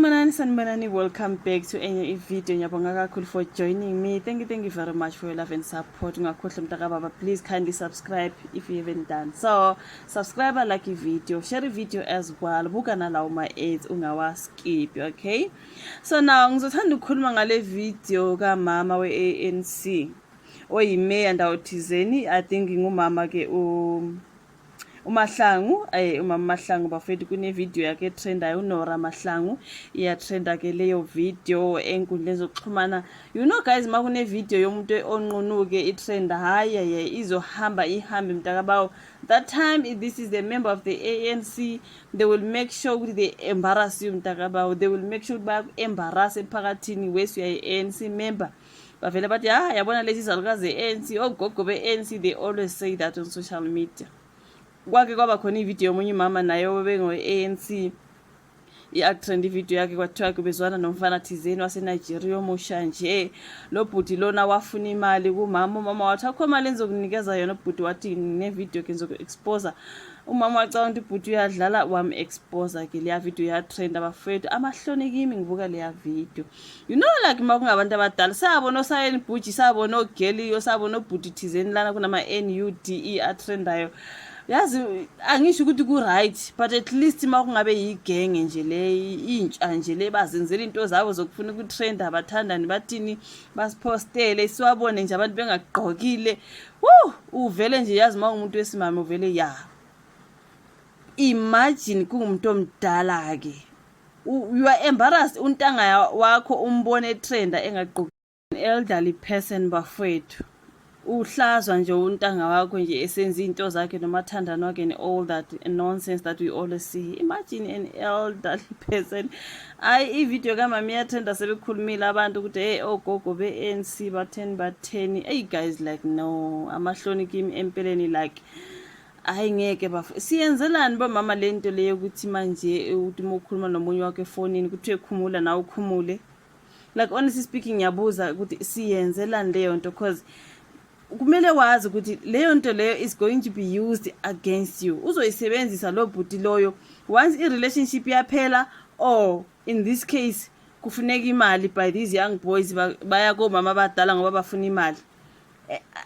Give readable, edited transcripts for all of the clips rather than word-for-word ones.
Sanibonani, welcome back to enye video. Ngiyabonga kakhulu for joining me. Thank you very much for your love and support. Ungakhohlwa mntakababa, please kindly subscribe if you haven't done so. Subscribe, like video, share video as well. Buka nalawo ma-ads ungawaskip, okay? So now ngizothanda ukukhuluma ngale video kamama we-ANC oyimeya ndawo thizeni. I think ngumama ke uMahlangu, umama Mahlangu bafethu kune video yakhe trendayo uNora Mahlangu iya trenda ke leyo video enkundleni zokuxhumana. You know guys, makune video yomuntu onqunuke itrenda hayi izohamba ihambe mntakabawo. That time this is the member of the ANC, they will make sure they embarrass you mntakabawo. They will make sure ba embarrass emphakathini wesi ANC member. Bavela bathi yabona lezi zalukazi ANC ogogo be-ANC, they always say that on social media. Kwake kwaba khona ivideo yomunye umama nayo bengo-ANC i-trend ivideo yakhe kwathiwa kubezwana nomfana thizeni waseNigeria omusha nje. Lo bhuti lona wafuna imali kumama, umama wathi akho imali enzokunikeza yona. Ubhuti wathi ne-video ke ngizoku-expose. Umama wacabanga ukuthi ubhuti uyadlala, wami-expose ke leya video ya-trend. Abafethu amahloni kimi ngibuka leya video. You know like makungabantu abadala sabona osayeni bhuji, sabona ogeliyo, sabona obhuti thizeni lana kunama-NUDE atrendayo. Yazi angisho ukuthi ku right, but at least makungabe yigenge nje le intsha nje le bazenzela into zabo zokufuna ukutrenda abathandani bathini basipostele siwabone nje abantu bengagqokile. Uvele nje yazi umuntu wesimame uvele imagine kungumuntu omdala ke you are embarrassed untanga wakho umbone trenda engagqoki. Elderly person bafethu uhlazwa nje untanga wakho nje esenza into zakhe nomathandana wakhe and all that nonsense that we always see. Imagine an elderly person. I-video kamama iyathenda sebekhulumile abantu ukuthi hey ogogo be-ANC batheni hey guys, like no, amahloni kimi empeleni like ngeke siyenzelani bomama lento leyo ukuthi manje uthi mokhuluma nomunye wakhe efonini kuthiwe khumula nawe ukhumule. Like honestly speaking ngiyabuza ukuthi siyenzelani leyo nto, because kumele wazi ukuthi leyo nto leyo is going to be used against you. Uzoyisebenzisa lo bhuti loyo once i-relationship yaphela, or in this case kufuneka imali by these young boys baya komama abadala ngoba bafuna imali.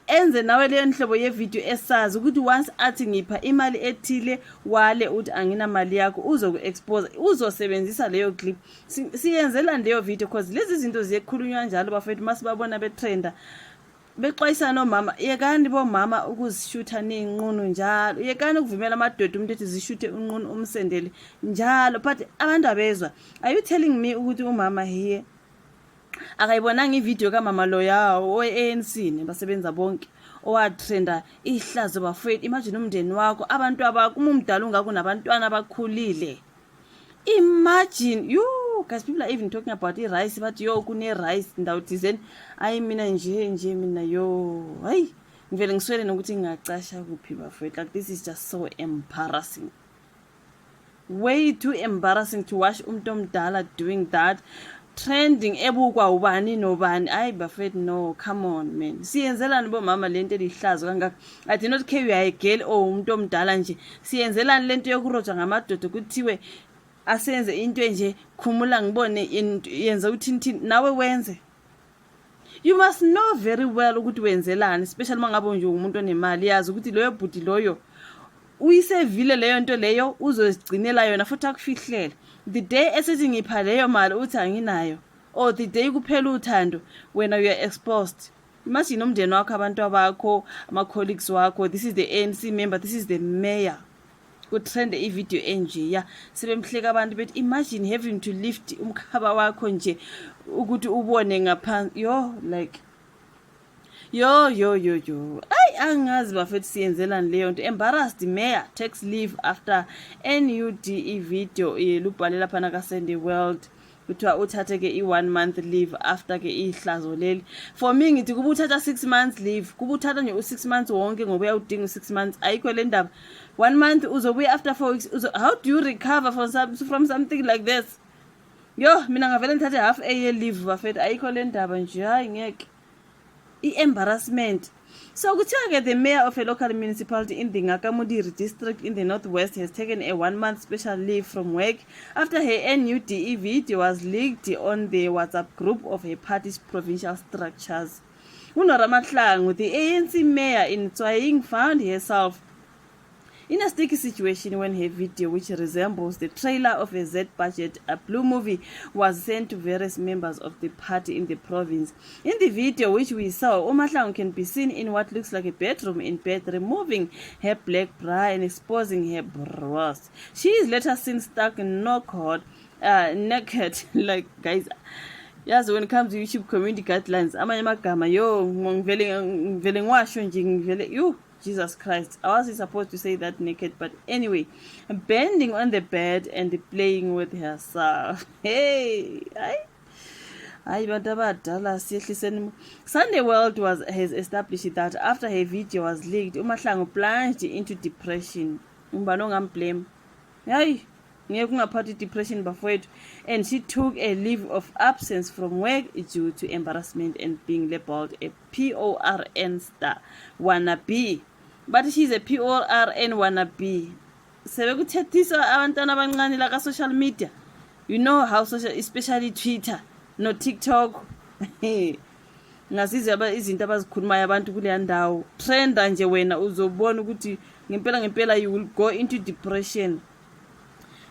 Enze nawe leyo nhlobo ye-video esazi ukuthi once athi ngipha imali ethile wale uthi angina mali yakho uzoku-expose, uzosebenzisa leyo clip. Siyenzela leyo video because lezi zinto ziyekhulunywa njalo bafethu masibabona betrenda bexwayisa nomama. Yekani bomama ukuzishutha ney'nqunu njalo, yekani ukuvumela amadoda umuntu ethi zishuthe unqunu umsendele njalo. But abantu abezwa, are you telling me ukuthi umama here akayibonanga ivideo kamama loya we-ANC nebasebenza bonke owatrenda ihlazo bafethu? Imagine umndeni wakho, abantu abakho, umdala ungakho nabantwana abakhulile. Imagine you guys, people are even talking about rice, but kune rice ndawo thizeni. Mina nje mina hayi ngivele ngiswele nokuthi ngingacasha kuphi bafethu. Like this is just so embarrassing, way too embarrassing to watch umuntu omdala doing that, trending ebukwa ubani nobani. Bafethu no, come on man, siyenzelani bomama lento elihlazo kangaka? I did not care you are a girl or umuntu omdala nje. Siyenzelani lento yokurojwa ngamadoda kuthiwe asenze into nje khumula ngibone yenza uthini nawe wenze. You must know very well ukuthi wenzelani, especially mangabe nje umuntu onemali. Yazi ukuthi loyo bhuti loyo uyisevile leyo nto leyo uzozigcinela yona futhi akufihlele. The day esethi ngipha leyo mali uthi anginayo, or the day kuphela uthando wena you are exposed. Imagine umndeni wakho, abantu abakho, ama-colleagues wakho, this is the ANC member, this is the mayor, kutrende ivideo enje sebemhleka abantu bethi imagine having to lift umkhaba wakho nje ukuthi ubone ngaphansi. Like angazi bafethu siyenzelani leyo nto. Embarrassed mayor takes leave after NUDE video lubhalela phana ka-Sunday World kuthiwa uthathe ke i-1 month leave after ke ihlazo leli. For me ngithi kuba uthatha 6 months leave, kuba uthatha nje u6 months wonke ngoba uyawudinga u6 months. Ayikho le ndaba 1 month uzobuya after 4 weeks. How do you recover from something like this? Mina ngavele ngithathe half a year leave bafethu. Ayikho le ndaba nje, ngeke. I-embarrassment So kuthiwa-ke the mayor of a local municipality in the Ngakamudiri district in the northwest has taken a 1-month special leave from work after her NUDE video was leaked on the WhatsApp group of her party's provincial structures. Unora Mahlangu, the ANC mayor in Tswaing, found herself in a sticky situation when her video, which resembles the trailer of a Z-budget blue movie, was sent to various members of the party in the province. In the video which we saw, Mahlangu can be seen in what looks like a bedroom in bed, removing her black bra and exposing her breasts. She is later seen stuck naked, like, guys. Yes, when it comes to YouTube community guidelines, amanye amagama yo ngivele ngiwasho nje ngivele you Jesus Christ. I wasn't supposed to say that naked, but anyway, bending on the bed and playing with herself. Hey, Sunday World has established that after her video was leaked, Mahlangu plunged into depression. Blame. Hey, depression bafowethu, and she took a leave of absence from work due to embarrassment and being labeled a PORN star wannabe. But she's a PORN wannabe. Sebekuthethisa abantwana abancane la social media. You know how social, especially Twitter, no TikTok. Ngasiza izinto abazikhulumayo abantu kuleya ndawo. Trenda nje wena uzobona ukuthi ngempela you will go into depression.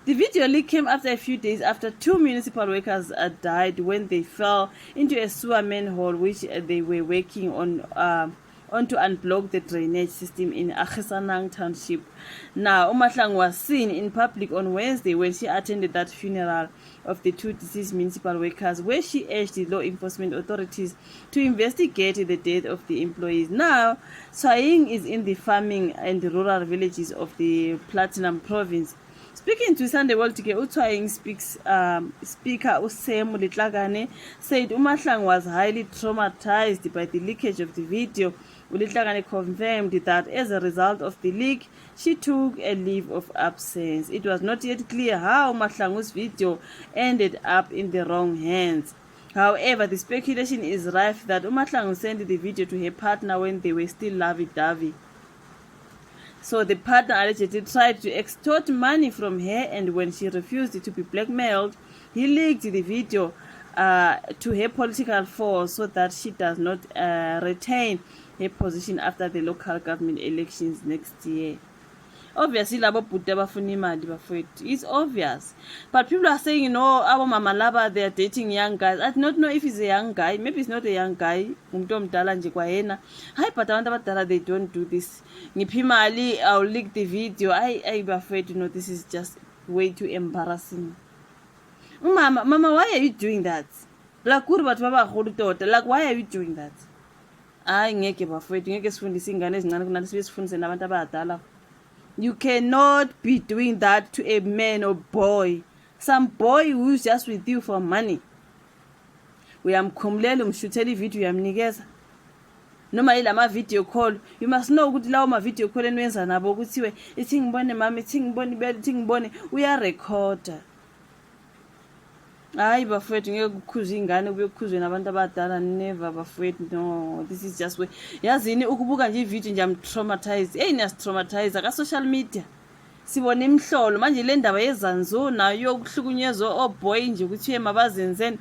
The video leak came after a few days after 2 municipal workers died when they fell into a sewer manhole which they were working on to unblock the drainage system in Akhesanang Township. Now, Mahlangu was seen in public on Wednesday when she attended that funeral of the 2 deceased municipal workers, where she urged the law enforcement authorities to investigate the death of the employees. Now, Tswaing is in the farming and the rural villages of the Platinum Province. Speaking to Sunday World, Tswaing Speaker Usemu Litlagane said Mahlangu was highly traumatized by the leakage of the video. Litlagane confirmed that as a result of the leak, she took a leave of absence. It was not yet clear how Mahlangu's video ended up in the wrong hands. However, the speculation is rife that Mahlangu sent the video to her partner when they were still lovey-dovey. So the partner allegedly tried to extort money from her, and when she refused to be blackmailed, he leaked the video to her political force so that she does not retain her position after the local government elections next year. Obviously, it's obvious. But people are saying, our mama laba, they are dating young guys. I do not know if he's a young guy. Maybe it's not a young guy. Hi, but they don't do this. I'll leak the video. I'm afraid to know this is just way too embarrassing. Mama, why are you doing that? Like, why are you doing that? You cannot be doing that to a man or boy. Some boy who's just with you for money. Uyamkhumlela umshuthela video uyamnikeza. Noma yilama video call, you must know ukuthi lawo ma video call enwenza nabo ukuthiwe ithi ngibone mama, ithi ngibone ibele, ithi ngibone uyarecorda. Hayi bafowethu ngeke ukukhuza ingane kube kukhuzwe nabantu abadala, never bafowethu. No, this is just way. Yazini ukubuka nje ivideo nje am traumatized. Niyas traumatize ka social media. Sibona imhlolo manje le ndaba yezanzo nayo yokuhlukunyezwa boy nje ukuthi mabazenzeni.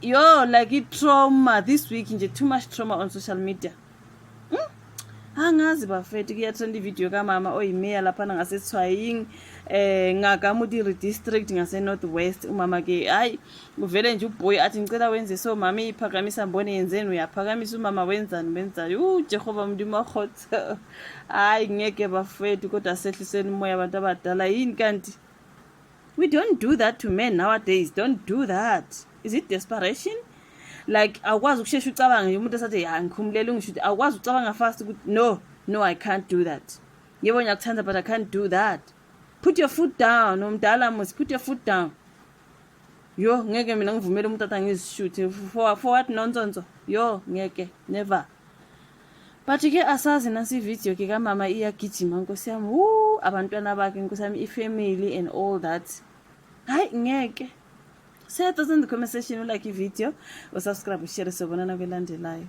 Yo, like it trauma this week nje, too much trauma on social media. Angazi bafethu kuyatrend video kamama oyimeya lapha ngase Tswaing Ngakamudiri district ngase northwest. Umama ke hayi uvele nje uboy athi ngicela wenze so mama iphakamisa mbone yenzeni, uyaphakamisa umama wenzani Jehova mndima khotha. Hayi ngeke bafethu kodwa sehliseni umoya abantu abadala yini kanti. We don't do that to men nowadays. Don't do that. Is it desperation? Like akwazi ukushesha ucabanga nje umuntu esathi ngikhumulele ngisho akwazi ucabanga fast ukuthi no I can't do that. Yebo ngiyakuthanda but I can't do that. Put your foot down. Umdala must put your foot down. Yo ngeke mina ngivumele umuntu atangizishuthe for what nonsense. Yo ngeke, never. But ke asazi nasi video ke kamama iyagijima nkosi yami. Abantwana bakhe nkosi yami, ifamily and all that. Hayi ngeke. Say thoughts in the comment section, like a video, or subscribe, share, so bye.